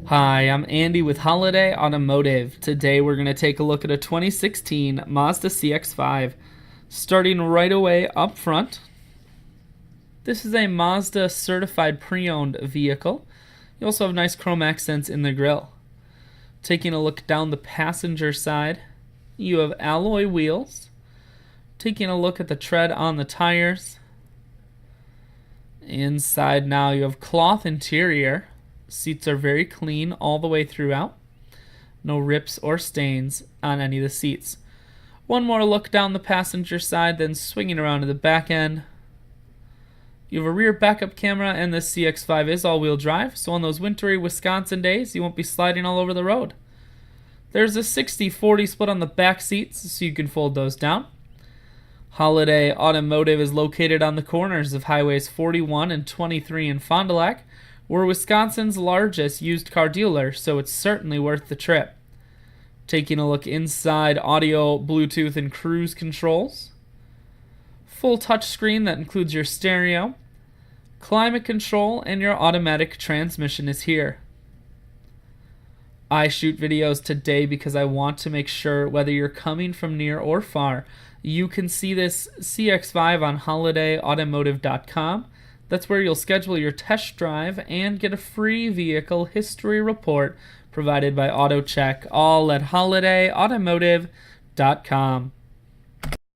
Hi, I'm Andy with Holiday Automotive. Today we're going to take a look at a 2016 Mazda CX-5. Starting right away up front, this is a Mazda Certified Pre-Owned Vehicle. You also have nice chrome accents in the grille. Taking a look down the passenger side, you have alloy wheels. Taking a look at the tread on the tires. Inside now you have cloth interior. Seats are very clean all the way throughout. No rips or stains on any of the seats. One more look down the passenger side, then swinging around to the back end. You have a rear backup camera, and this CX-5 is all-wheel drive, so on those wintry Wisconsin days, you won't be sliding all over the road. There's a 60-40 split on the back seats, so you can fold those down. Holiday Automotive is located on the corners of Highways 41 and 23 in Fond du Lac. We're Wisconsin's largest used car dealer, so it's certainly worth the trip. Taking a look inside, audio, Bluetooth, and cruise controls. Full touchscreen that includes your stereo. Climate control and your automatic transmission is here. I shoot videos today because I want to make sure whether you're coming from near or far, you can see this CX-5 on holidayautomotive.com. That's where you'll schedule your test drive and get a free vehicle history report provided by AutoCheck, all at holidayautomotive.com.